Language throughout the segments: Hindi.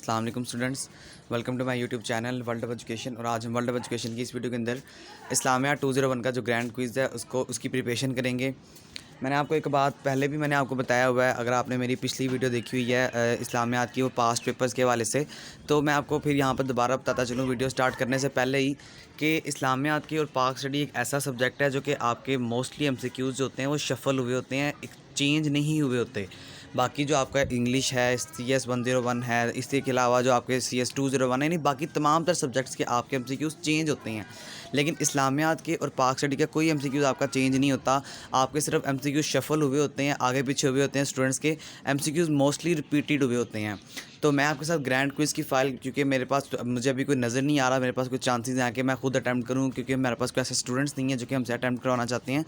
अस्सलाम वालेकुम students, welcome to my YouTube channel world of education. और आज हम वर्ल्ड ऑफ एजुकेशन की इस वीडियो के अंदर इस्लामिया 201 का जो ग्रैंड क्विज़ है उसकी प्रिपरेशन करेंगे। मैंने आपको एक बात पहले भी मैंने आपको बताया हुआ है, अगर आपने मेरी पिछली वीडियो देखी हुई है इस्लामियात की, वो पास्ट पेपर्स के हवाले से, तो मैं आपको फिर यहाँ पर दोबारा बताता चलूँ वीडियो स्टार्ट करने से पहले ही कि इस्लामियात की और पाक स्टडी एक ऐसा सब्जेक्ट है जो कि आपके मोस्टली एमसीक्यूज़ जो होते हैं वो शफल हुए होते हैं, चेंज नहीं हुए होते। बाकी जो आपका इंग्लिश है, CS 101 है, इसके अलावा जो आपके CS 201 है, नहीं बाकी तमाम तर सब्जेक्ट्स के आपके एमसीक्यूज़ चेंज होते हैं। लेकिन इस्लामियात के और पाक स्टडी का कोई एमसीक्यूज़ आपका चेंज नहीं होता। आपके सिर्फ एमसीक्यूज़ शफल हुए होते हैं, आगे पीछे हुए होते हैं। स्टूडेंट्स के एमसीक्यूज़ मोस्टली रिपीटेड हुए होते हैं। तो मैं आपके साथ ग्रैंड क्विज़ की फ़ाइल, क्योंकि मेरे पास मुझे अभी कोई नज़र नहीं आ रहा, मेरे पास कोई चांसेस हैं कि मैं खुद अटैम्प्ट करूं, क्योंकि मेरे पास कोई ऐसे स्टूडेंट्स नहीं है जो कि हमसे अटैम्प्ट करवाना चाहते हैं।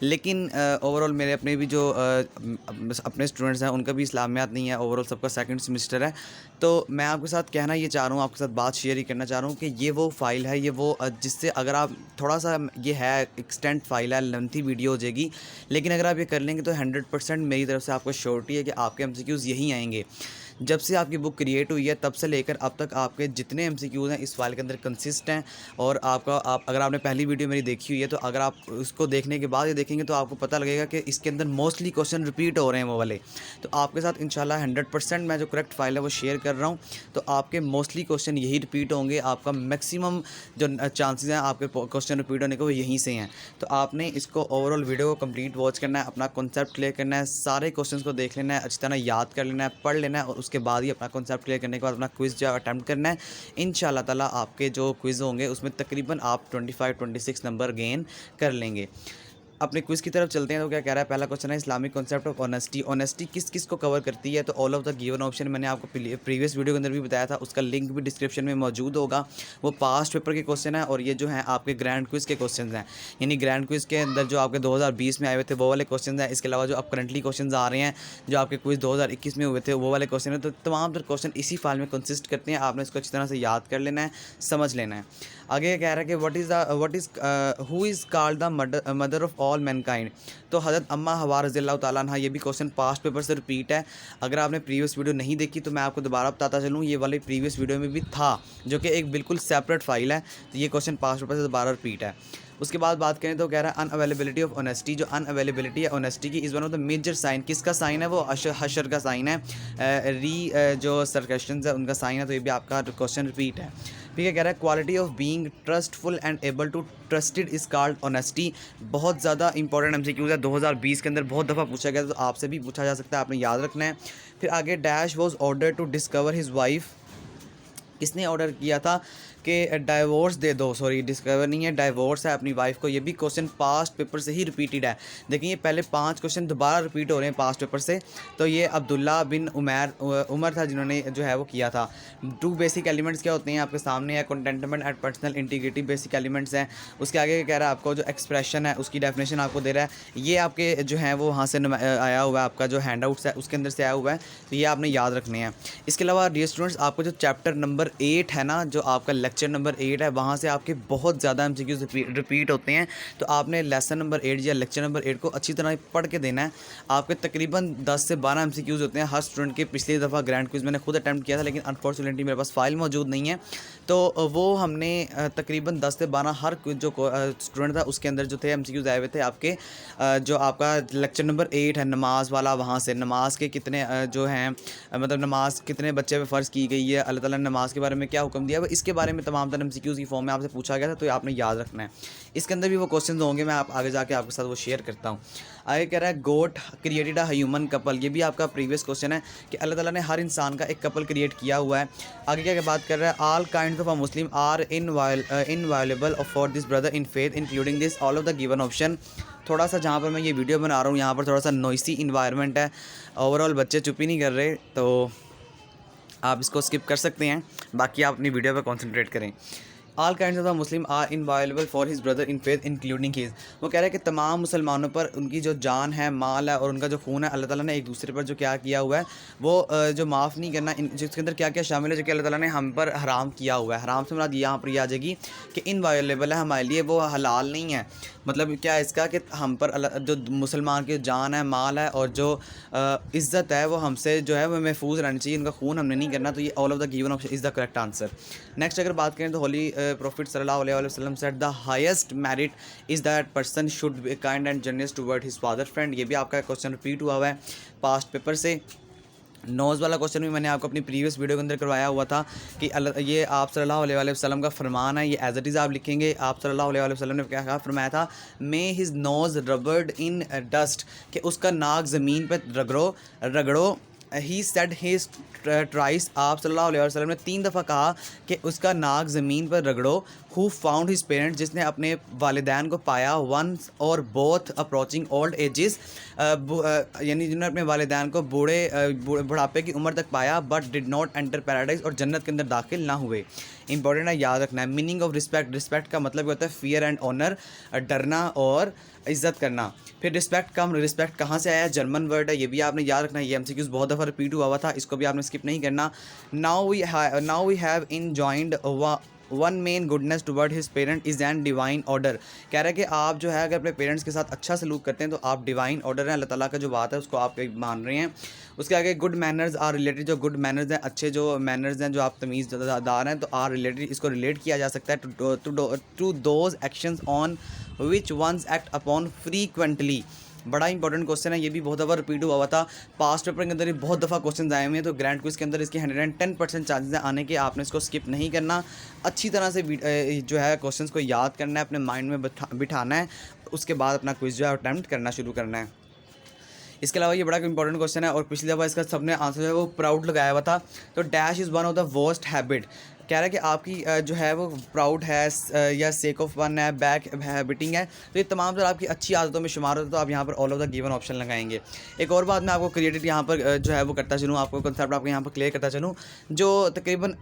लेकिन ओवरऑल मेरे अपने भी जो अपने स्टूडेंट्स हैं उनका भी इस्लामियात नहीं है, ओवरऑल सबका सेकंड सेमेस्टर है। तो मैं आपके साथ कहना ये चाह रहा हूँ, आपके साथ बात शेयर ही करना चाह रहा हूँ कि ये वो फ़ाइल है, ये वो जिससे अगर आप थोड़ा सा, ये है एक्सटेंट फ़ाइल है, लेंथी वीडियो हो जाएगी, लेकिन अगर आप ये कर लेंगे तो 100% मेरी तरफ से आपको श्योरिटी है कि आपके एमसीक्यूज़ यही आएंगे। जब से आपकी बुक क्रिएट हुई है तब से लेकर अब तक आपके जितने एमसीक्यूज़ हैं इस फाइल के अंदर कंसिस्ट हैं। और अगर आपने पहली वीडियो मेरी देखी हुई है तो अगर आप उसको देखने के बाद ये देखेंगे तो आपको पता लगेगा कि इसके अंदर मोस्टली क्वेश्चन रिपीट हो रहे हैं वो वाले। तो आपके साथ इंशाल्लाह 100% मैं जो करेक्ट फाइल है वो शेयर कर रहा हूँ। तो आपके मोस्टली क्वेश्चन यही रिपीट होंगे, आपका मैक्सिमम जो चांसेस हैं आपके क्वेश्चन रिपीट होने के वो यहीं से हैं। तो आपने इसको ओवरऑल वीडियो को कंप्लीट वॉच करना है, अपना कॉन्सेप्ट क्लियर करना है, सारे क्वेश्चंस को देख लेना है, अच्छी तरह याद कर लेना है, पढ़ लेना है, और उसके बाद ही अपना कॉन्सेप्ट क्लियर करने के बाद अपना क्विज़ जो अटैम्प्ट करना है। इंशाल्लाह ताला आपके जो क्विज़ होंगे उसमें तकरीबन आप 25-26 नंबर गेन कर लेंगे। अपने क्विज़ की तरफ चलते हैं। तो क्या कह रहा है, पहला क्वेश्चन है Islamic concept of honesty. Honesty किस किस को कवर करती है? तो all of the given option मैंने आपको प्रीवियस वीडियो के अंदर भी बताया था, उसका लिंक भी डिस्क्रिप्शन में मौजूद होगा। वो पास्ट पेपर के क्वेश्चन है और ये जो है आपके ग्रैंड क्विज़ के क्वेश्चन हैं। यानी ग्रैंड क्विज़ के अंदर जो आपके 2020 में आए हुए थे वो वाले क्वेश्चन हैं। इसके अलावा जो अब करंटली क्वेश्चन आ रहे हैं, जो आपके क्विज़ 2021 में हुए थे वो वाले क्वेश्चन हैं। तो तमाम तर क्वेश्चन इसी फाइल में कंसिस्ट करते हैं। आपने इसको अच्छी तरह से याद कर लेना है, समझ लेना है। आगे कह रहा है कि who is called the mother of all Mankind. तो हज़रत अम्मा हवा रज़ियल्लाहु ताला अन्हा, ये भी क्वेश्चन पास्ट पेपर से रिपीट है। अगर आपने प्रीवियस वीडियो नहीं देखी तो मैं आपको दोबारा बताता चलूँ, ये वाली प्रीवियस वीडियो में भी था, जो कि एक बिल्कुल सेपरेट फाइल है। तो ये क्वेश्चन पास्ट पेपर से दोबारा रिपीट है। उसके बाद बात करें तो कह रहा है अनअवेलेबिलिटी ऑफ ऑनेस्टी। जो अनअवेलेबिलिटी है ऑनेस्टी की, is one of the major sign. किसका साइन है? वो हशर का साइन है। जो सरकशंस है उनका साइन है। तो ये भी आपका क्वेश्चन रिपीट है। ठीक है, कह रहा है quality of being trustful and able to trusted is called honesty. बहुत ज़्यादा इंपॉर्टेंट एमसीक्यूज़ है, 2020 के अंदर बहुत दफ़ा पूछा गया, तो आपसे भी पूछा जा सकता है, आपने याद रखना है। फिर आगे dash was order to discover his wife. किसने ऑर्डर किया था कि डाइवोर्स दे दो? सॉरी, डिस्कवर नहीं है, डाइवोर्स है अपनी वाइफ को। ये भी क्वेश्चन पास्ट पेपर से ही रिपीटेड है। देखिए ये पहले 5 क्वेश्चन दोबारा रिपीट हो रहे हैं पास्ट पेपर से। तो ये अब्दुल्ला बिन उमर था जिन्होंने जो है वो किया था। 2 बेसिक एलिमेंट्स क्या होते हैं आपके सामने है, containment and personal integrity basic elements हैं। उसके आगे कह रहा है आपको जो एक्सप्रेशन है उसकी डेफिनेशन आपको दे रहा है। ये आपके जो है वो वहाँ से आया हुआ है, आपका जो हैंड आउट्स है उसके अंदर से आया हुआ है। तो ये आपने याद रखने हैं। इसके अलावा डियर स्टूडेंट्स, आपको जो चैप्टर नंबर 8 है ना, जो आपका लेक्चर नंबर 8 है, वहाँ से आपके बहुत ज़्यादा एमसीक्यूज़ रिपीट होते हैं। तो आपने लेसन नंबर 8 या लेक्चर नंबर 8 को अच्छी तरह पढ़ के देना है। आपके तकरीबन 10 से 12 एमसीक्यूज़ होते हैं हर स्टूडेंट के। पिछली दफ़ा ग्रैंड क्विज़ मैंने खुद अटैम्प्ट किया था, लेकिन अनफॉर्चुनेटली मेरे पास फाइल मौजूद नहीं है। तो वो हमने तकरीबन 10 से 12 हर जो स्टूडेंट था उसके अंदर जो थे एमसीक्यूज़ आए हुए थे आपके। जो आपका लेक्चर नंबर 8 है नमाज वाला, वहाँ से नमाज के कितने जो हैं, मतलब नमाज कितने बच्चे पे फ़र्ज़ की गई है, अल्लाह ताला ने नमाज के बारे में क्या हुक्म दिया है, इसके बारे में तमाम तरह एमसीक्यूज़ की फॉर्म में आपसे पूछा गया था। तो आपने याद रखना है। इसके अंदर भी वो क्वेश्चंस होंगे, मैं आप आगे जाके आपके साथ वो शेयर करता हूँ। आगे कह रहा है गोट क्रिएटेड अ ह्यूमन कपल। ये भी आपका प्रीवियस क्वेश्चन है कि अल्लाह ताला ने हर इंसान का एक कपल क्रिएट किया हुआ है। आगे क्या बात कर रहा है, all kinds of a Muslim are inviolable for this brother in faith including this all of the given option. थोड़ा सा जहाँ पर मैं ये वीडियो बना रहा हूँ यहाँ पर थोड़ा सा नॉइसी इन्वायरमेंट है, ओवरऑल बच्चे चुप ही नहीं कर रहे, तो आप इसको स्किप कर सकते हैं, बाकी आप अपनी वीडियो पर कॉन्सेंट्रेट करें। All kinds of the Muslim are inviolable for his brother in faith including his. वो कह रहे हैं कि तमाम मुसलमानों पर उनकी जो जान है, माल है और उनका जो खून है, अल्लाह ताला ने एक दूसरे पर जो क्या किया हुआ है वो जो माफ़ नहीं करना, जिसके अंदर क्या क्या शामिल है जो कि अल्लाह ताला ने हम पर हराम किया हुआ है। हराम से मुराद यहाँ पर ये आ जाएगी कि इनवायलेबल है, हमारे लिए वो हलाल नहीं है। मतलब क्या है इसका कि हम पर जो मुसलमान की जान है, माल है और जो इज़्ज़त है वो हमसे जो है वो महफूज रहनी चाहिए, उनका खून हमने नहीं करना। तो ये all of the given option is the correct answer. Next अगर बात करें तो होली प्रॉफिट सल्लल्लाहु अलैहि वसल्लम said the highest merit is that person should be kind and generous toward his father friend. ये भी आपका क्वेश्चन रिपीट हुआ है पास्ट पेपर से। नोज़ वाला क्वेश्चन भी मैंने आपको अपनी प्रीवियस वीडियो के अंदर करवाया हुआ था कि ये आप सल्लल्लाहु अलैहि वसल्लम का फरमान है, ये एज इट इज़ आप लिखेंगे। आप सल्लल्लाहु अलैहि वसल्लम ने क्या कहा, फरमाया था मे हिज नोज़ रबर्ड इन डस्ट, कि उसका नाक ज़मीन पर रगड़ो। ही सेड हिज ट्राइस, आप सल्लल्लाहु अलैहि वसल्लम ने 3 दफ़ा कहा कि उसका नाक ज़मीन पर रगड़ो। हु फाउंड हिज पेरेंट्स, जिसने अपने वालिदैन को पाया। वंस और बोथ अप्रोचिंग ओल्ड एजेस, यानी जिन्होंने अपने वालिदैन को बुढ़ापे की उम्र तक पाया। But did not enter paradise, और जन्नत के अंदर दाखिल ना हुए। इंपॉर्टेंट है, याद रखना है। मीनिंग ऑफ रिस्पेक्ट, रिस्पेक्ट का मतलब होता है फियर एंड ऑनर, डरना और इज़्ज़त करना। फिर रिस्पेक्ट कहाँ से आया, जर्मन वर्ड है, ये भी आपने याद रखना है। ये MCQs बहुत दफ़ा रिपीट हुआ था, इसको भी आपने स्किप नहीं करना। Now we have enjoined on man goodness toward his parent is an divine order. कह रहा है कि आप जो है अगर अपने पेरेंट्स के साथ अच्छा सलूक करते हैं तो आप डिवाइन ऑर्डर हैं, अल्लाह ताला का जो बात है उसको आप मान रहे हैं। उसके आगे गुड मैनर्स आर रिलेटेड, जो गुड मैनर्स हैं, अच्छे जो मैनर्स हैं, जो आप तमीज़दार हैं, तो आर रिलेटेड, इसको रिलेट किया जा सकता है to those actions on which one's act upon frequently. बड़ा इंपॉर्टेंट क्वेश्चन है, ये भी बहुत दफ़ा रिपीट हुआ था पास्ट पेपर के अंदर, ये बहुत दफ़ा क्वेश्चन आए हुए हैं। तो ग्रैंड क्विज के अंदर इसके 110% चांसेस हैं आने के। आपने इसको स्किप नहीं करना, अच्छी तरह से जो है क्वेश्चंस को याद करना है, अपने माइंड में बिठाना है, उसके बाद अपना क्विज जो है अटैम्प्ट करना शुरू करना है। इसके अलावा ये बड़ा इंपॉर्टेंट क्वेश्चन है और पिछली दफ़ा इसका सबने आंसर जो है वो प्राउड लगाया हुआ था। तो dash is one of the worst habit, कह रहा है कि आपकी जो है वो प्राउड है या सेक ऑफ वन है, बैक हैबिटिंग है, तो ये तमाम तरह आपकी अच्छी आदतों में शुमार होता है। तो आप यहाँ पर all of the given option लगाएंगे। एक और बात मैं आपको क्रिएटेड यहाँ पर जो है वो करता चलूँ, आपको कंसेप्ट आपको यहाँ पर क्लियर करता चलूँ। जो तकरीबन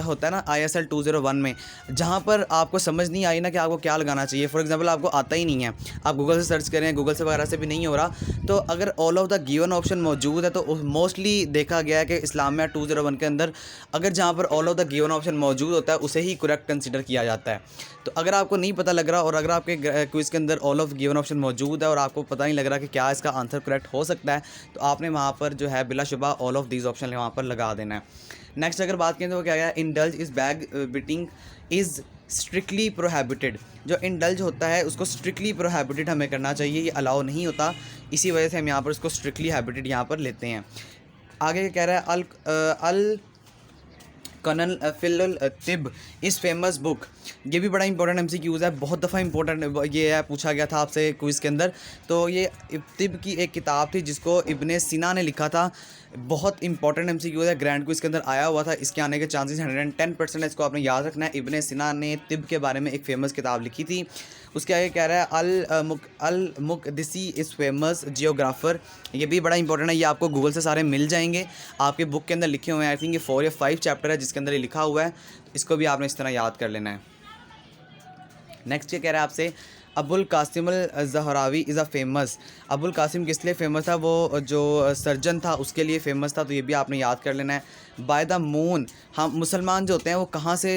होता है ना ISL 201 में, जहाँ पर आपको समझ नहीं आई ना कि आपको क्या लगाना चाहिए, फॉर एग्जाम्पल आपको आता ही नहीं है, आप गूगल से सर्च करें, गूगल से वगैरह से भी नहीं हो रहा, तो अगर all of the given option मौजूद है तो मोस्टली देखा गया है कि इस्लामिया 201 के अंदर अगर जहाँ पर all of the given option मौजूद होता है उसे ही करेक्ट कंसीडर किया जाता है। तो अगर आपको नहीं पता लग रहा और अगर आपके क्विज़ के अंदर ऑल ऑफ गिवन ऑप्शन मौजूद है और आपको पता नहीं लग रहा कि क्या इसका आंसर करेक्ट हो सकता है, तो आपने वहाँ पर जो है बिलाशुबा ऑल ऑफ दीज ऑप्शन वहाँ पर लगा देना है। नेक्स्ट अगर बात करें तो क्या है, indulge is bag beating is strictly prohibited. जो इंडल्ज होता है उसको स्ट्रिक्टली प्रोहिबिटेड हमें करना चाहिए, ये अलाउ नहीं होता, इसी वजह से हम यहाँ पर उसको स्ट्रिक्टली हैबिटेड यहाँ पर लेते हैं। आगे कह रहा है Al Qanun fi Tibb is famous book. ये भी बड़ा इंपॉर्टेंट MCQs है, बहुत दफ़ा इंपॉर्टेंट ये है, पूछा गया था आपसे क्विज़ के अंदर। तो ये तिब की एक किताब थी जिसको इब्ने सीना ने लिखा था, बहुत इंपॉर्टेंट MCQ है, ग्रैंड क्विज़ के अंदर आया हुआ था, इसके आने के चांसेस 110% है, इसको आपने याद रखना है। इब्ने सीना ने तिब के बारे में एक फ़ेमस किताब लिखी थी। उसके आगे कह रहा है अल मुक़द्दिसी इज़ फेमस जियोग्राफ़र। ये भी बड़ा इंपॉर्टेंट है, ये आपको गूगल से सारे मिल जाएंगे, आपके बुक के अंदर लिखे हुए हैं। आई थिंक ये 4 या 5 चैप्टर है जिसके अंदर ये लिखा हुआ है, इसको भी आपने इस तरह याद कर लेना है। नेक्स्ट ये कह रहा है आपसे Abul Qasim Zahrawi is a famous. Abul Qasim किस लिए फ़ेमस था, वो जो सर्जन था उसके लिए फ़ेमस था, तो ये भी आपने याद कर लेना है। बाय द मून, हम मुसलमान जो होते हैं वो कहाँ से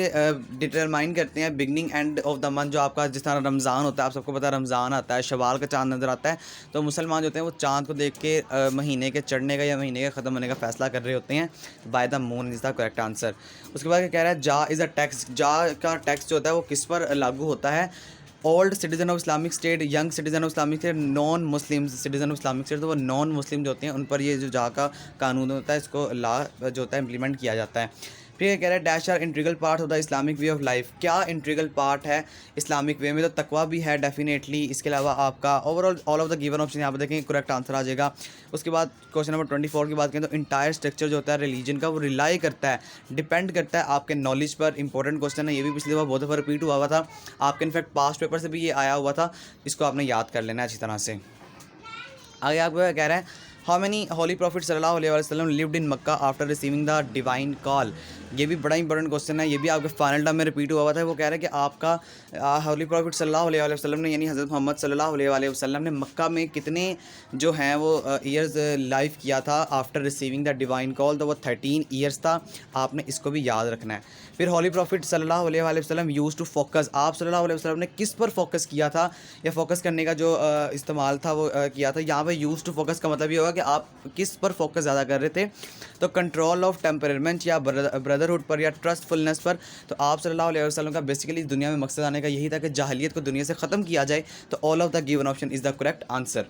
डिटरमाइन करते हैं beginning end of the month. जो आपका जिस तरह रमज़ान होता है, आप सबको पता है रमज़ान आता है, शवाल का चांद नज़र आता है, तो मुसलमान जो होते हैं वो चांद को देख के महीने के चढ़ने का या महीने के ख़त्म होने का फ़ैसला कर रहे होते हैं। By the moon is the correct answer. उसके बाद क्या कह रहा है, जा इज़ अ टैक्स। जा का टैक्स जो होता है वो किस पर लागू होता है, old citizen of Islamic state, young citizen of Islamic state, non Muslim citizen of Islamic state. तो वो नॉन मुस्लिम जो होते हैं उन पर ये जो जा का कानून होता है, इसको लॉ जो होता है इम्प्लीमेंट किया जाता है। फिर ये कह रहा है dash are integral part of the Islamic way of life. क्या इंट्रीगल पार्ट है इस्लामिक वे में, तो तकवा भी है डेफिनेटली। इसके अलावा आपका overall all of the given option यहाँ पर देखें करेक्ट आंसर आ जाएगा। उसके बाद क्वेश्चन नंबर 24 की बात करें तो इंटायर स्ट्रक्चर जो होता है रिलीजन का वो रिलाई करता है, डिपेंड करता है आपके नॉलेज पर। इंपॉर्टेंट क्वेश्चन है, ये भी पिछली बार बहुत दफ़ा रिपीट हुआ था आपके, इनफैक्ट पास्ट पेपर से भी ये आया हुआ था, इसको आपने याद कर लेना है अच्छी तरह से। आगे आपको कह रहा है हाउ मैनी होली प्रॉफिट सल्लल्लाहु अलैहि वसल्लम lived in Mecca after receiving the divine call. ये भी बड़ा इंपॉर्टेंट क्वेश्चन है, ये भी आपके फाइनल टर्म में रिपीट हुआ था। वो कह रहे हैं कि आपका होली प्रॉफिट सल्लल्लाहु अलैहि वसल्लम ने यानी हज़रत मोहम्मद सल्लल्लाहु अलैहि वसल्लम ने मक्का में कितने जो हैं वो ईयर्स लाइफ किया था after receiving the divine call, तो वो 13 ईयर्स था। आपने इसको भी याद रखना है। फिर होली प्रॉफिट सल्लल्लाहु अलैहि वसल्लम यूज़ टू फोकस, आप सल्लल्लाहु अलैहि वसल्लम ने किस पर फोकस किया था या फोकस करने का जो इस्तेमाल था वो किया था। यहाँ पे यूज़ टू फोकस का मतलब ये होगा कि आप किस पर फोकस ज़्यादा कर रहे थे, तो कंट्रोल ऑफ टेम्परमेंट या ब्रदरहुड पर या ट्रस्टफुलनेस पर। तो आप सल्लल्लाहु अलैहि वसल्लम का बेसिकली दुनिया में मकसद आने का यही था कि जाहिलियत को दुनिया से ख़त्म किया जाए। तो all of the given option is the correct answer.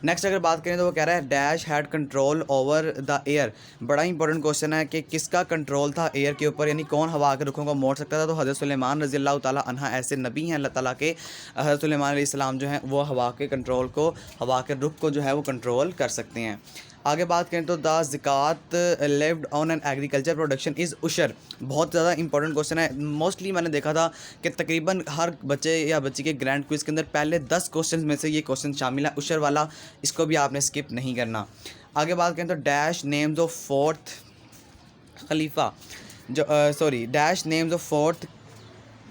Next अगर बात करें तो वो कह रहा है dash had control over the air. बड़ा इंपॉर्टेंट क्वेश्चन है कि किसका कंट्रोल था एयर के ऊपर, यानी कौन हवा के रुखों को मोड़ सकता था। तो हज़रत सुलेमान रज़ी अल्लाह ताला अन्हा ऐसे नबी हैं अल्लाह ताला के। हज़रत सुलेमान अलैहिस्सलाम जो हैं वो हवा के कंट्रोल को, हवा के रुख को जो है वो कंट्रोल कर सकते हैं। आगे बात करें तो the zakat levied on an agriculture production is ushr. बहुत ज़्यादा इंपॉर्टेंट क्वेश्चन है। मोस्टली मैंने देखा था कि तकरीबन हर बच्चे या बच्ची के ग्रैंड क्विज़ के अंदर पहले 10 क्वेश्चन में से ये क्वेश्चन शामिल है, उशर वाला। इसको भी आपने स्किप नहीं करना। आगे बात करें तो डैश नेम्स ऑफ फोर्थ खलीफा, जो डैश नेम्स ऑफ फोर्थ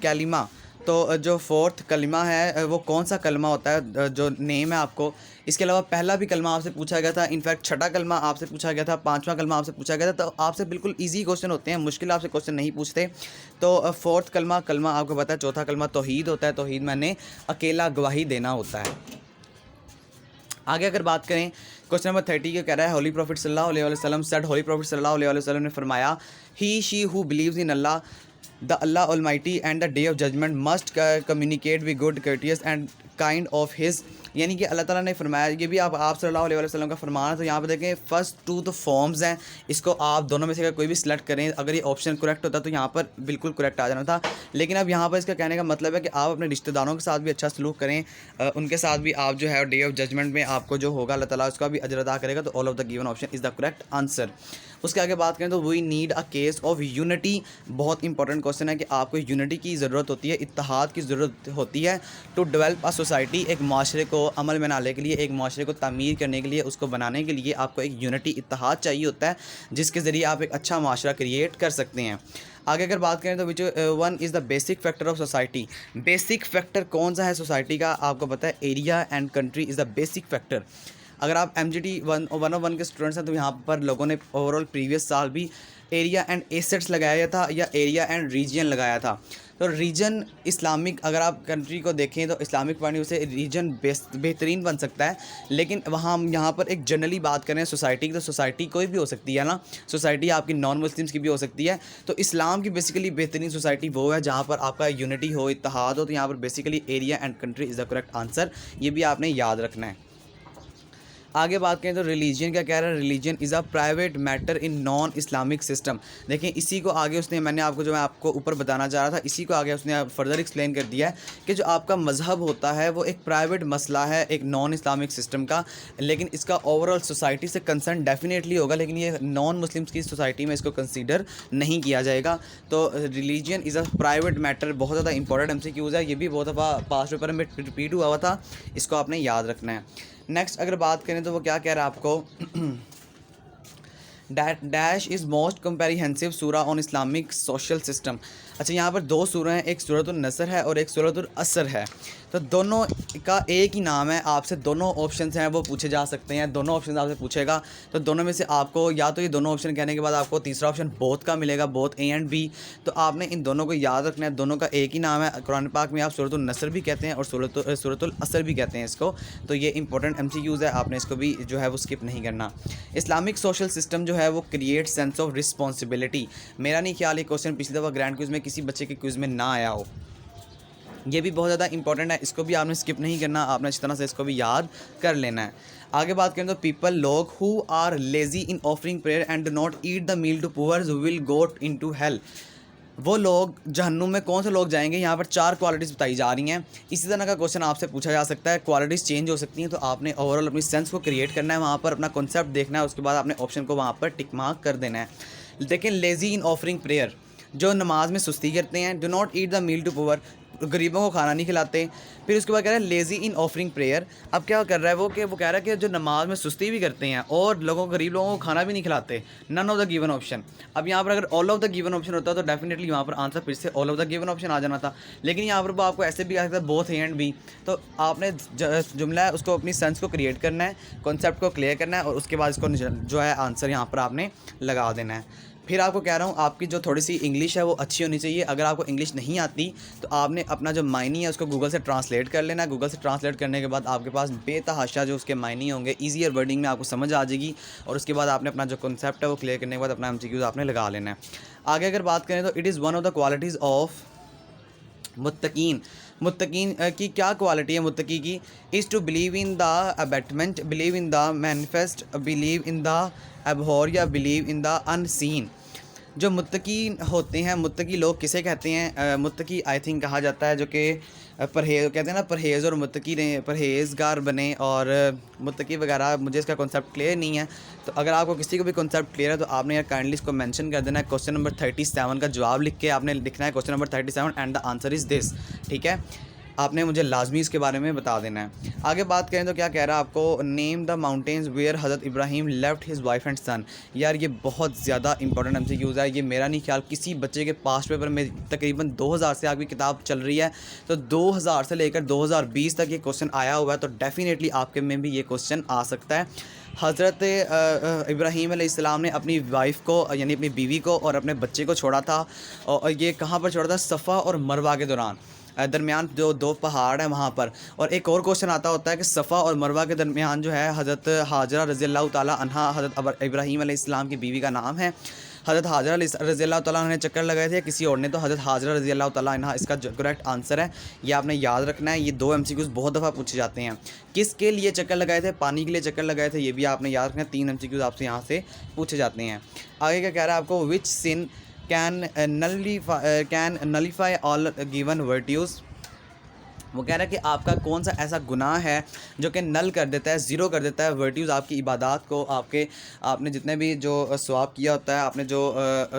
कलिमा। तो जो फोर्थ कलिमा है वो कौन सा कलमा होता है जो नेम है आपको। इसके अलावा पहला भी कलमा आपसे पूछा गया था, इनफैक्ट छठा कलमा आपसे पूछा गया था, पांचवा कलमा आपसे पूछा गया था। तो आपसे बिल्कुल इजी क्वेश्चन होते हैं, मुश्किल आपसे क्वेश्चन नहीं पूछते। तो फोर्थ कलमा आपको पता है। चौथा कलमा तौहीद होता है, तौहीद मैंने अकेला गवाही देना होता है। आगे अगर बात करें क्वेश्चन नंबर 30 का कह रहा है होली प्रॉफिट सल्लल्लाहु अलैहि वसल्लम सेड, होली प्रॉफिट सल्लल्लाहु अलैहि वसल्लम ने फरमाया he she who believes in Allah the Allah almighty and the day of judgement must communicate with good courteous and kind of his. यानी कि अल्लाह ताला ने फरमाया, ये भी आप सल्लल्लाहु अलैहि वसल्लम का फरमान है। तो यहाँ पे देखें फर्स्ट टू तो फॉर्म्स हैं, इसको आप दोनों में से अगर कोई भी सिलेक्ट करें, अगर ये ऑप्शन करेक्ट होता तो यहाँ पर बिल्कुल करेक्ट आ जाना था। लेकिन अब यहाँ पर इसका कहने का मतलब है कि आप अपने रिश्तेदारों के साथ भी अच्छा सलूक करें, उनके साथ भी आप जो है डे ऑफ जजमेंट में आपको जो होगा अल्लाह ताला उसका भी अजर अदा करेगा। तो all of the given option is the correct answer. उसके आगे बात करें तो we need a case of unity. बहुत इंपॉर्टेंट क्वेश्चन है कि आपको यूनिटी की ज़रूरत होती है, इत्तेहाद की ज़रूरत होती है टू डेवलप अ सोसाइटी। एक माशरे को अमल में लाने के लिए, एक माशरे को तामीर करने के लिए, उसको बनाने के लिए आपको एक यूनिटी, इत्तेहाद चाहिए होता है, जिसके ज़रिए आप एक अच्छा माशरा क्रिएट कर सकते हैं। आगे अगर बात करें तो which one is the basic factor of society. Basic factor कौन सा है सोसाइटी का, आपको पता है area and country is the basic factor. अगर आप MGT 101 के स्टूडेंट्स हैं तो यहाँ पर लोगों ने ओवरऑल प्रीवियस साल भी एरिया एंड एसेट्स लगाया था या एरिया एंड रीजन लगाया था। तो रीजन इस्लामिक, अगर आप कंट्री को देखें तो इस्लामिक पॉइंट ऑफ व्यू से रीजन बेहतरीन बन सकता है। लेकिन वहाँ हम यहाँ पर एक जनरली बात करें सोसाइटी की, तो सोसाइटी कोई भी हो सकती है ना, सोसाइटी आपकी नॉन मुस्लिम्स की भी हो सकती है। तो इस्लाम की बेसिकली बेहतरीन सोसाइटी वो है जहाँ पर आपका यूनिटी हो, इत्तेहाद हो। तो यहाँ पर basically area and country is the correct answer, ये भी आपने याद रखना है। आगे बात करें तो रिलीजन क्या कह रहा है, religion is a private matter in non Islamic system. देखें इसी को आगे उसने, मैंने आपको जो मैं आपको ऊपर बताना चाह रहा था, इसी को आगे उसने फर्दर एक्सप्लेन कर दिया है कि जो आपका मज़हब होता है वो एक प्राइवेट मसला है एक नॉन इस्लामिक सिस्टम का, लेकिन इसका ओवरऑल सोसाइटी से कंसर्न डेफिनेटली होगा, लेकिन ये नॉन मुस्लिम्स की सोसाइटी में इसको कंसीडर नहीं किया जाएगा। तो religion is a private matter बहुत ज़्यादा इंपॉर्टेंट MCQs है, ये भी बहुत दफ़ा पास पेपर में रिपीट हुआ था, इसको आपने याद रखना है। नेक्स्ट अगर बात करें तो वो क्या कह रहा है आपको डैश इज़ मोस्ट कम्प्रीहेंसिव सूरा ऑन इस्लामिक सोशल सिस्टम। अच्छा यहाँ पर दो सूरह हैं, एक सूरतुल नसर है और एक सूरतुल असर है। तो दोनों का एक ही नाम है, आपसे दोनों ऑप्शंस हैं वो पूछे जा सकते हैं, दोनों ऑप्शन आपसे पूछेगा। तो दोनों में से आपको या तो ये दोनों ऑप्शन कहने के बाद आपको तीसरा ऑप्शन बोथ का मिलेगा, बोथ A एंड B। तो आपने इन दोनों को याद रखना है, दोनों का एक ही नाम है। कुरान पाक में आप सूरतुल नसर भी कहते हैं और सूरतुल असर भी कहते हैं इसको। तो ये इंपॉर्टेंट MCQs है, आपने इसको भी जो है वो स्किप नहीं करना। इस्लामिक सोशल सिस्टम जो है वो क्रिएट सेंस ऑफ रिस्पॉन्सिबिलिटी। मेरा नहीं ख्याल ये क्वेश्चन पिछली दफ़ा ग्रैंड क्विज़ में किसी बच्चे के क्विज़ में ना आया हो, ये भी बहुत ज़्यादा इंपॉर्टेंट है, इसको भी आपने स्किप नहीं करना, आपने इस तरह से इसको भी याद कर लेना है। आगे बात करें तो पीपल लोग who are lazy in offering prayer and do not eat the meal to poors will go into hell. वो लोग जहन्नुम में कौन से लोग जाएंगे, यहाँ पर 4 क्वालिटीज़ बताई जा रही हैं। इसी तरह का क्वेश्चन आपसे पूछा जा सकता है, क्वालिटीज़ चेंज हो सकती हैं। तो आपने ओवरऑल अपनी सेंस को क्रिएट करना है, वहाँ पर अपना कॉन्सेप्ट देखना है, उसके बाद आपने ऑप्शन को वहाँ पर टिक मार्क कर देना है। देखें लेजी इन ऑफरिंग प्रेयर, जो नमाज में सुस्ती करते हैं। Do not eat the meal to poor, गरीबों को खाना नहीं खिलाते। फिर उसके बाद कह रहा है लेज़ी इन ऑफरिंग प्रेयर। अब क्या कर रहा है वो, कि वो कह रहा है कि जो नमाज में सुस्ती भी करते हैं और गरीब लोगों को खाना भी नहीं खिलाते। None of the given option. अब यहाँ पर अगर all of the given option होता तो डेफिनेटली वहाँ पर आंसर फिर से all of the given option आ जाना था, लेकिन यहाँ पर वो आपको ऐसे भी आ सकता है बोथ एंड भी। तो आपने जुमला है उसको अपनी सेंस को क्रिएट करना है, कॉन्सेप्ट को क्लियर करना है, और उसके बाद इसको जो है आंसर यहाँ पर आपने लगा देना है। फिर आपको कह रहा हूँ आपकी जो थोड़ी सी इंग्लिश है वो अच्छी होनी चाहिए। अगर आपको इंग्लिश नहीं आती तो आपने अपना जो मायनी है उसको गूगल से ट्रांसलेट कर लेना है। गूगल से ट्रांसलेट करने के बाद आपके पास बेतहाशा जो उसके मायनी होंगे ईजियर वर्डिंग में आपको समझ आ जाएगी, और उसके बाद आपने अपना जो कॉन्सेप्ट है वो क्लियर करने के बाद अपना MCQs आपने लगा लेना है। आगे अगर बात करें तो it is one of the qualities of मुत्तकीन। मुत्तकीन की क्या क्वालिटी है मुत्तकी की? Is to believe in the abatement, believe in the manifest, believe in the abhor या बिलीव इन द अनसीन। जो मुत्तकी होते हैं, मुत्तकी लोग किसे कहते हैं? मुत्तकी आई थिंक कहा जाता है जो कि परहेज़ कहते हैं ना, परहेज़ और मुत्तकी ने परहेज़गार बने, और मुत्तकी वगैरह मुझे इसका कॉन्सेप्ट क्लियर नहीं है। तो अगर आपको किसी को भी कॉन्सेप्ट क्लियर है तो आपने यार काइंडली इसको मेंशन कर देना है। क्वेश्चन नंबर 37 का जवाब लिख के आपने लिखना है question number 37 and the answer is this. ठीक है, आपने मुझे लाजमी इसके बारे में बता देना है। आगे बात करें तो क्या कह रहा है आपको? नेम द माउंटेन्स वेयर हज़रत Ibrahim left his wife and son. यार ये बहुत ज़्यादा इंपॉर्टेंट MCQs है। ये मेरा नहीं ख्याल किसी बच्चे के पास्ट पेपर में तकरीबन 2000 से आपकी किताब चल रही है, तो 2000 से लेकर 2020 तक ये क्वेश्चन आया हुआ है, तो डेफिनेटली आपके में भी ये क्वेश्चन आ सकता है। हज़रत इब्राहीम अलैहिस्सलाम ने अपनी वाइफ को यानी अपनी बीवी को और अपने बच्चे को छोड़ा था, और ये कहाँ पर छोड़ा था? सफ़ा और मरवा के दौरान, दरमियान जो दो पहाड़ हैं वहाँ पर। और एक और क्वेश्चन आता होता है कि सफ़ा और मरवा के दरमियान जो है हज़रत हाजरा रज़ी अल्लाह ताला अन्हा, हज़रत इब्राहीम अलैहिस्सलाम की बीवी का नाम है। हज़रत हाजरा रज़ी अल्लाह ताला ने चक्कर लगाए थे, किसी और ने तो हज़रत हाजरा रज़ी अल्लाह ताला अन्हा इसका करेक्ट आंसर है। ये आपने याद रखना है। ये 2 MCQs बहुत दफ़ा पूछे जाते हैं। किसके लिए चक्कर लगाए थे? पानी के लिए चक्कर लगाए थे, ये भी आपने याद रखना है। 3 MCQs आपसे यहाँ से पूछे जाते हैं। आगे क्या कह रहा है आपको? विच सिन कैन नलीफाई ऑल गिवन वर्ट्यूज़। वो कह रहा है कि आपका कौन सा ऐसा गुनाह है जो कि नल कर देता है, ज़ीरो कर देता है वर्ट्यूज़, आपकी इबादत को, आपने जितने भी जो सवाब किया होता है, आपने जो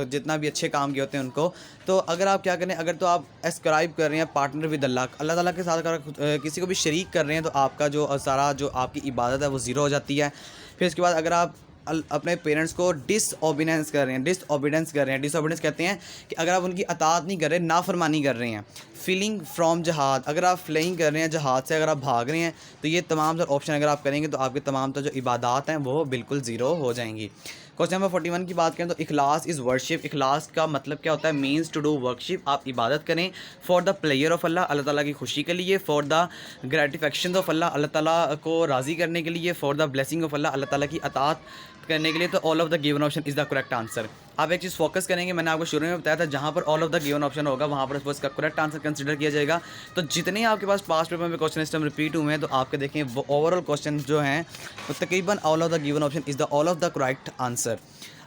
जितना भी अच्छे काम किए होते हैं उनको। तो अगर आप क्या करें, अगर तो आप एस्क्राइब कर रहे हैं पार्टनर विद अल्लाह ताला के साथ, अगर किसी को भी शरीक कर रहे हैं तो आपका जो सारा जो आपकी इबादत है वो ज़ीरो हो जाती है। फिर उसके बाद अगर आप अपने पेरेंट्स को डिसओबीडेंस कर रहे हैं, डिसओबीडेंस कहते हैं कि अगर आप उनकी अताअत नहीं कर रहे, नाफरमानी कर रहे हैं। फीलिंग फ्रॉम जहाद, अगर आप फ्लेइंग कर रहे हैं जहाद से, अगर आप भाग रहे हैं, तो ये तमाम जो ऑप्शन अगर आप करेंगे तो आपके तमाम तो जो इबादत हैं वो बिल्कुल ज़ीरो हो जाएंगी। क्वेश्चन नंबर 41 की बात करें तो इखलास इज़ वर्शिप। इखलास का मतलब क्या होता है? मीन्स टू डू वर्कशिप, आप इबादत करें फॉर द प्लेयर ऑफ अल्लाह, अल्लाह ताला की खुशी के लिए, फॉर द ग्रेटिफिकेशन ऑफ अल्लाह, अल्लाह ताला को राज़ी करने के लिए, फॉर द ब्लेसिंग ऑफ अल्लाह, अल्लाह ताला की अताअत करने के लिए। तो all of the given option is the correct answer. आप एक चीज़ फोकस करेंगे, मैंने आपको शुरू में बताया था जहाँ पर all of the given option होगा वहाँ पर उसका करेक्ट आंसर कंसीडर किया जाएगा। तो जितने आपके पास पास्ट पेपर में क्वेश्चन इस टाइम रिपीट हुए हैं, तो आपके देखें वो ओवरऑल क्वेश्चन जो हैं तो तकरीबन all of the given option is the all of the correct answer.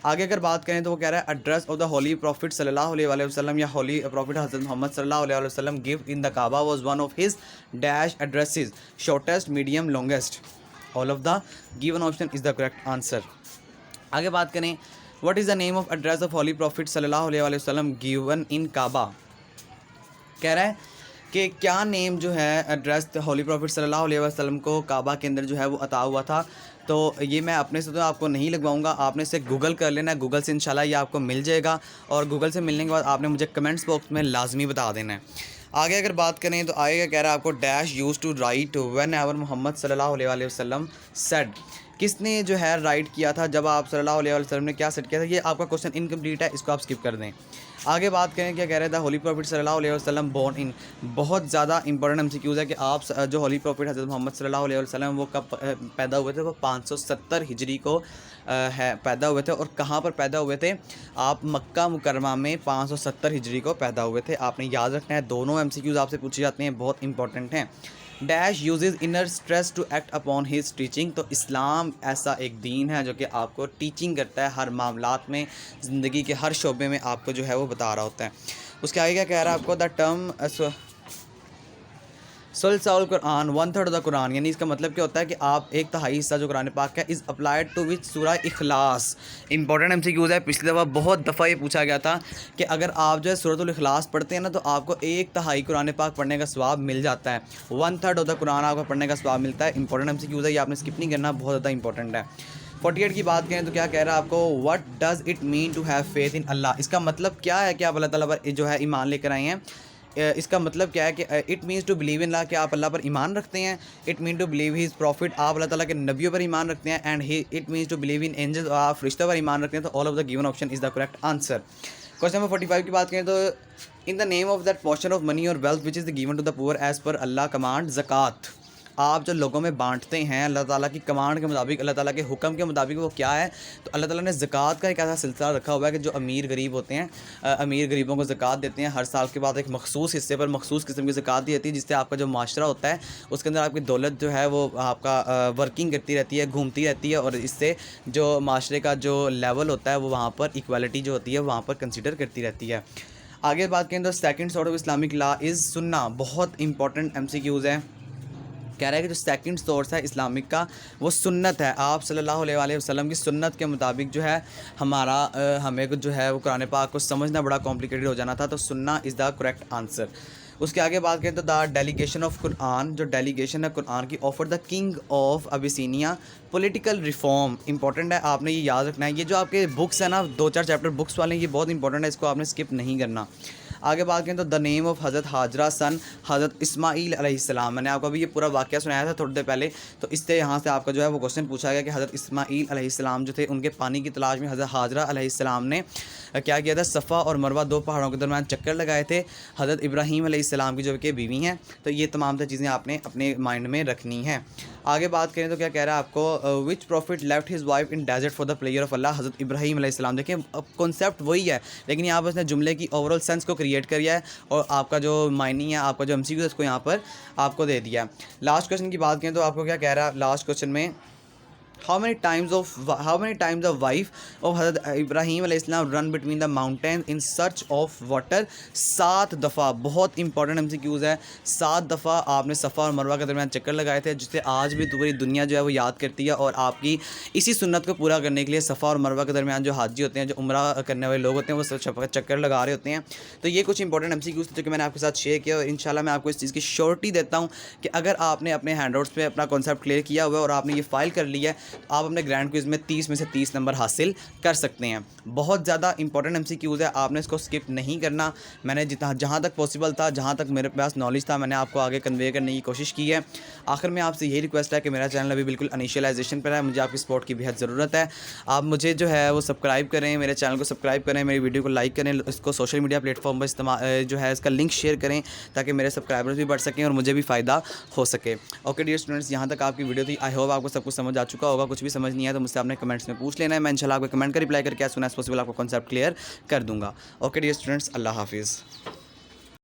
आगे अगर बात करें तो वो कह रहा है address of the Holi prophet सल्लल्लाहु अलैहि वसल्लम, या होली प्रॉफिट हज़रत मोहम्मद सल्लल्लाहु अलैहि वसल्लम give in the Kaaba was one of his dash addresses, shortest, medium, longest. All of the given option is the correct answer. आगे बात करें what is the name of address of holy prophet सल्लल्लाहु अलैहि वसल्लम गिवन इन काबा। कह रहा है कि क्या नेम जो है एड्रेस होली प्रॉफिट सल्लल्लाहु अलैहि वसल्लम को काबा के अंदर जो है वो अता हुआ था। तो ये मैं अपने से तो आपको नहीं लगवाऊंगा, आपने इसे गूगल कर लेना है, गूगल से इंशाल्लाह ये आपको मिल जाएगा, और गूगल से मिलने के बाद आपने मुझे कमेंट्स बॉक्स में लाजमी बता देना है। आगे अगर बात करें तो आगे कह रहा है आपको dash use to write whenever Muhammad सल्लल्लाहु अलैहि वसल्लम सेड। किसने जो है राइट किया था जब आप सल्लल्लाहु अलैहि वसल्लम ने क्या सेट किया था? ये आपका क्वेश्चन इनकम्प्लीट है, इसको आप स्किप कर दें। आगे बात करें क्या कह रहा था? होली प्रॉफिट सल्लल्लाहु अलैहि वसल्लम बोर्न इन। बहुत ज़्यादा इंपॉर्टेंट MCQs है कि आप जो होली प्रॉफिट हज़रत मोहम्मद सल्लल्लाहु अलैहि वसल्लम वो कब पैदा हुए थे? वो 570 हिजरी को है पैदा हुए थे। और कहाँ पर पैदा हुए थे? आप मक्का मुकरमा में 570 हिजरी को पैदा हुए थे। आपने याद रखना है, दोनों MCQs आपसे पूछे जाते हैं, बहुत इंपॉर्टेंट हैं। Dash uses inner stress to act upon his teaching. तो इस्लाम ऐसा एक दीन है जो कि आपको टीचिंग करता है हर मामलात में, ज़िंदगी के हर शोबे में आपको जो है वो बता रहा होता है। उसके आगे क्या कह रहा है आपको? द टर्म सुलसाउल कुरान 1/3 ऑफ द कुरान, यानी इसका मतलब क्या होता है कि आप 1/3 हिस्सा जो कुरान पाक का इज़ अप्लाइड टू विच सूरा इखलास। इंपॉर्टेंट MCQs है, पिछली दफ़ा बहुत दफ़ा ये पूछा गया था कि अगर आप जो है सूरतुल इखलास पढ़ते हैं ना तो आपको 1/3 कुरान पाक पढ़ने का सवाब मिल जाता है। 1/3 ऑफ द कुरान आपको पढ़ने का सवाब मिलता है। इंपॉर्टेंट MCQs है, ये आपने स्किप नहीं करना, बहुत ज़्यादा इंपॉर्टेंट है। 48 की बात करें तो क्या कह रहा है आपको, what does it mean to have faith in Allah. इसका मतलब क्या है कि आप अल्लाह ताला पर जो है ईमान लेकर आए हैं। इसका मतलब क्या है कि it means to believe in Allah, कि आप अल्लाह पर ईमान रखते हैं। It mean to believe his prophet, आप अल्लाह ताला के नबियों पर ईमान रखते हैं। And it means to believe in angels, आप फरिश्तों पर ईमान रखते हैं। तो all of the given option is the correct answer. Question number 45 की बात करें तो in the name of that portion of money और wealth which is given to the poor as per Allah command, ज़कात। आप जो लोगों में बांटते हैं अल्लाह ताला की कमांड के मुताबिक, अल्लाह ताला के हुक्म के मुताबिक, वो क्या है? तो अल्लाह ताला ने ज़कात का एक ऐसा सिलसिला रखा हुआ है कि जो अमीर गरीब होते हैं, अमीर गरीबों को ज़कात देते हैं। हर साल के बाद एक मखसूस हिस्से पर मखसूस किस्म की ज़कात दी जाती है, जिससे आपका जो माशरा होता है उसके अंदर आपकी दौलत जो है वो आपका वर्किंग करती रहती है, घूमती रहती है, और इससे जो माशरे का जो लेवल होता है वो वहाँ पर इक्वालिटी जो होती है वहाँ पर कंसिडर करती रहती है। आगे बात करें तो second source of Islamic law is सुन्ना। बहुत इंपॉर्टेंट MCQs है। कह रहा है कि जो सेकंड सोर्स है इस्लामिक का वो सुन्नत है। आप सल्लल्लाहु अलैहि वसल्लम की सुन्नत के मुताबिक जो है हमारा हमें जो है वो कुरान पाक को समझना बड़ा कॉम्प्लिकेटेड हो जाना था। तो सुन्ना इज़ द करेक्ट आंसर। उसके आगे बात करें तो द डेलीगेशन ऑफ कुरान, जो डेलीगेशन है कुरान की, offer the king of Abyssinia political reform. Important है, आपने ये याद रखना है। ये जो आपके बुक्स है ना 2-4 चैप्टर बुक्स वाले, ये बहुत इंपॉर्टेंट है, इसको आपने स्किप नहीं करना। आगे बात करें तो द नेम ऑफ हज़रत हाजरा सन हज़रत इस्माईल अलैहिस्सलाम। मैंने आपको अभी ये पूरा वाक़या सुनाया था थोड़ी देर पहले, तो इससे यहाँ से आपका जो है वो क्वेश्चन पूछा गया कि हज़रत इस्माईल अलैहिस्सलाम जो थे उनके पानी की तलाश में हज़रत हाजरा अलैहिस्सलाम ने क्या किया था, सफ़ा और मरवा 2 पहाड़ों के दरमियान चक्कर लगाए थे। हज़रत इब्राहीम अलैहिस्सलाम की जो कि बीवी हैं। तो ये तमाम तो चीज़ें आपने अपने माइंड में रखनी है। आगे बात करें तो क्या कह रहा है आपको, which prophet left his wife in desert for the prayer of Allah. हज़रत इब्राहीम अलैहिस्सलाम। देखिए अब कॉन्सेप्ट वही है, लेकिन यहाँ पर उसने जुमले की ओवरऑल सेंस को क्रिएट किया है और आपका जो मायनी है, आपका जो MCQ है उसको यहाँ पर आपको दे दिया है। लास्ट क्वेश्चन की बात करें तो आपको क्या कह रहा है लास्ट क्वेश्चन में, how many times the wife of हज़रत इब्राहीम अलैहिस्सलाम run between the mountain in search of water. 7 दफ़ा। बहुत इंपॉर्टेंट MCQs है। 7 दफ़ा आपने सफ़ा और मरवा के दरमियान चक्कर लगाए थे, जिससे आज भी पूरी दुनिया जो है वो याद करती है। और आपकी इसी सुन्नत को पूरा करने के लिए सफ़ा और मरवा के दरमियान जो हाजी होते हैं, जो उम्रा करने वाले लोग होते हैं, वो चक्कर लगा रहे होते हैं। तो ये कुछ इंपॉर्टेंट MCQs थे जो कि मैंने आपके साथ शेयर किया, और इंशाल्लाह मैं आपको इस चीज़ की श्योरिटी देता हूँ कि अगर आपने अपने हैंडआउट्स पे अपना कॉन्सेप्ट क्लियर किया हुआ है और आपने ये फ़ाइल कर लिया है, आप अपने ग्रैंड क्विज़ में 30 में से 30 नंबर हासिल कर सकते हैं। बहुत ज़्यादा इंपॉर्टेंट MCQs है, आपने इसको स्किप नहीं करना। मैंने जितना जहाँ तक पॉसिबल था, जहाँ तक मेरे पास नॉलेज था, मैंने आपको आगे कन्वे करने की कोशिश की है। आखिर में आपसे यही रिक्वेस्ट है कि मेरा चैनल अभी बिल्कुल इनिशियलाइजेशन पर है, मुझे आपकी सपोर्ट की बेहद ज़रूरत है। आप मुझे जो है वो सब्सक्राइब करें, मेरे चैनल को सब्सक्राइब करें, मेरी वीडियो को लाइक करें, इसको सोशल मीडिया प्लेटफॉर्म पर इस्तेमाल जो है इसका लिंक शेयर करें, ताकि मेरे सब्सक्राइबर्स भी बढ़ सकें और मुझे भी फ़ायदा हो सके। ओके डियर स्टूडेंट्स, यहाँ तक आपकी वीडियो थी। आई होप आपको सब कुछ समझ आ चुका होगा। कुछ भी समझ नहीं है तो मुझसे आपने कमेंट्स में पूछ लेना है, मैं इंशाल्लाह आपको कमेंट का रिप्लाई करके एज सून एज पॉसिबल आपको कॉन्सेप्ट क्लियर कर दूंगा। ओके डियर स्टूडेंट्स, अल्लाह हाफिज़।